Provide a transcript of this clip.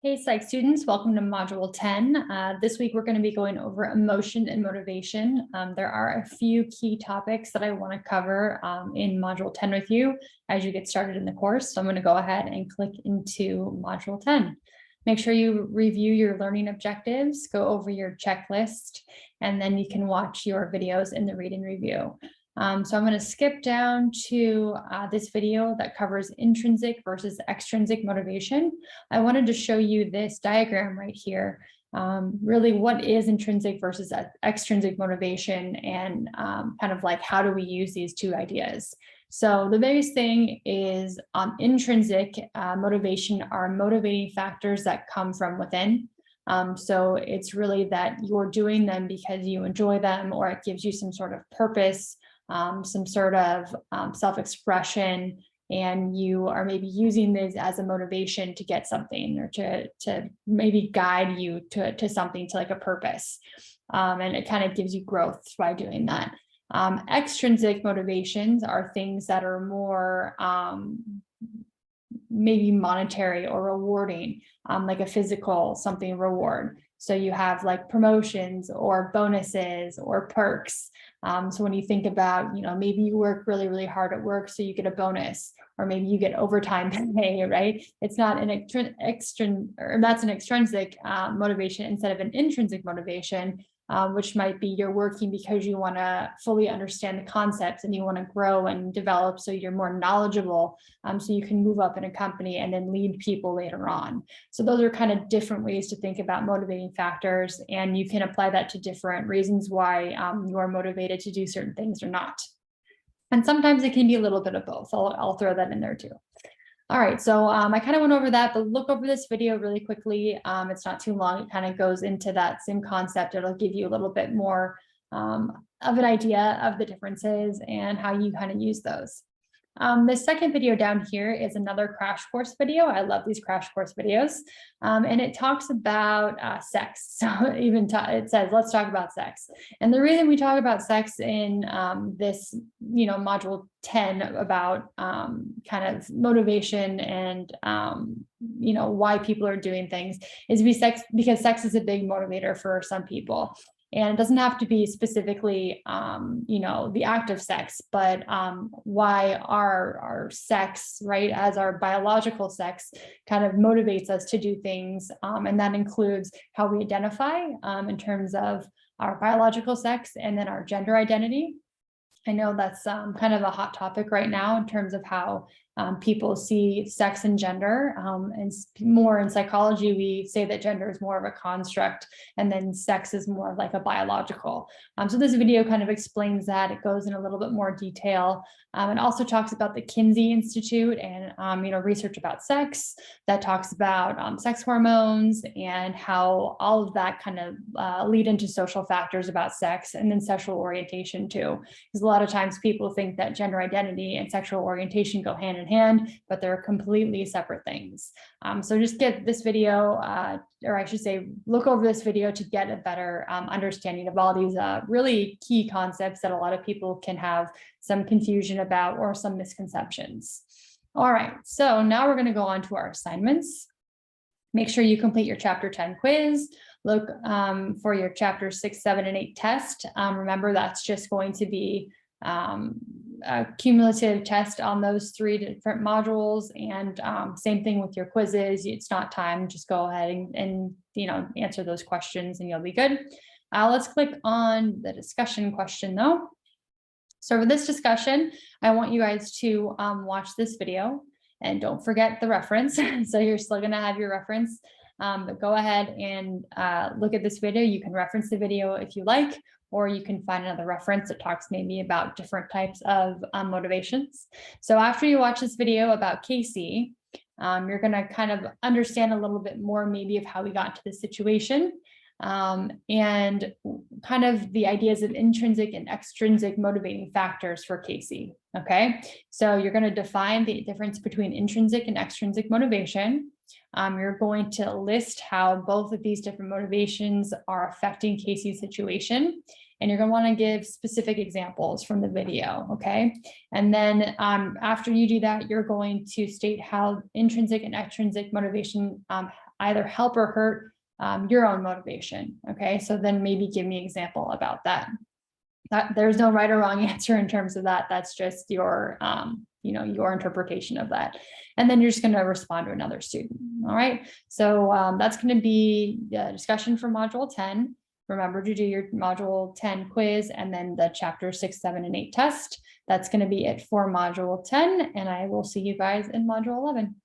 Hey, Psych students, welcome to Module 10. This week, we're going to be going over emotion and motivation. There are a few key topics that I want to cover in Module 10 with you as you get started in the course. So I'm going to go ahead and click into Module 10. Make sure you review your learning objectives, go over your checklist, and then you can watch your videos in the read and review. So I'm going to skip down to this video that covers intrinsic versus extrinsic motivation. I wanted to show you this diagram right here. Really, what is intrinsic versus extrinsic motivation, and kind of like how do we use these two ideas? So the biggest thing is intrinsic motivation are motivating factors that come from within. So it's really that you're doing them because you enjoy them, or it gives you some sort of purpose, some sort of self-expression, and you are maybe using this as a motivation to get something, or to maybe guide you to something, to like a purpose. And it kind of gives you growth by doing that. Extrinsic motivations are things that are more maybe monetary or rewarding, like a physical something reward. So you have like promotions or bonuses or perks. So when you think about, maybe you work really, really hard at work, so you get a bonus, or maybe you get overtime pay, right? It's not an that's an extrinsic motivation instead of an intrinsic motivation, which might be you're working because you want to fully understand the concepts and you want to grow and develop, so you're more knowledgeable, so you can move up in a company and then lead people later on. So those are kind of different ways to think about motivating factors, and you can apply that to different reasons why you are motivated to do certain things or not. And sometimes it can be a little bit of both. I'll throw that in there too. All right, so I kind of went over that, but look over this video really quickly. It's not too long. It kind of goes into that same concept. It'll give you a little bit more of an idea of the differences and how you kind of use those. The second video down here is another crash course video. I love these crash course videos. And it talks about sex. So it says, let's talk about sex. And the reason we talk about sex in this, module 10 about kind of motivation and, why people are doing things is because sex is a big motivator for some people. And it doesn't have to be specifically, the act of sex, but why our sex, right, as our biological sex, kind of motivates us to do things. And that includes how we identify in terms of our biological sex, and then our gender identity. I know that's kind of a hot topic right now in terms of how people see sex and gender. And more in psychology, we say that gender is more of a construct, and then sex is more like a biological. So this video kind of explains that. It goes in a little bit more detail. It also talks about the Kinsey Institute and research about sex that talks about sex hormones and how all of that kind of lead into social factors about sex, and then sexual orientation too. Because a lot of times people think that gender identity and sexual orientation go hand in hand, but they're completely separate things. So just get this video, or I should say, look over this video to get a better understanding of all these really key concepts that a lot of people can have some confusion about or some misconceptions. All right, so now we're going to go on to our assignments. Make sure you complete your chapter 10 quiz. Look for your chapter 6, 7, and 8 test. Remember, that's just going to be a cumulative test on those 3 different modules, and same thing with your quizzes. It's not time, just go ahead and answer those questions and you'll be good. Let's click on the discussion question though. So for this discussion, I want you guys to watch this video, and don't forget the reference. So you're still going to have your reference, but go ahead and look at this video. You can reference the video if you like, or you can find another reference that talks maybe about different types of motivations. So after you watch this video about Casey, you're going to kind of understand a little bit more maybe of how we got into this situation, and kind of the ideas of intrinsic and extrinsic motivating factors for Casey. Okay, so you're going to define the difference between intrinsic and extrinsic motivation. You're going to list how both of these different motivations are affecting Casey's situation, and you're going to want to give specific examples from the video, okay? And then after you do that, you're going to state how intrinsic and extrinsic motivation either help or hurt your own motivation. Okay, so then maybe give me an example about that. There's no right or wrong answer in terms of that. That's just your, your interpretation of that. And then you're just going to respond to another student. All right. So that's going to be the discussion for module 10. Remember to do your module 10 quiz and then the chapter 6, 7, and 8 test. That's going to be it for module 10. And I will see you guys in module 11.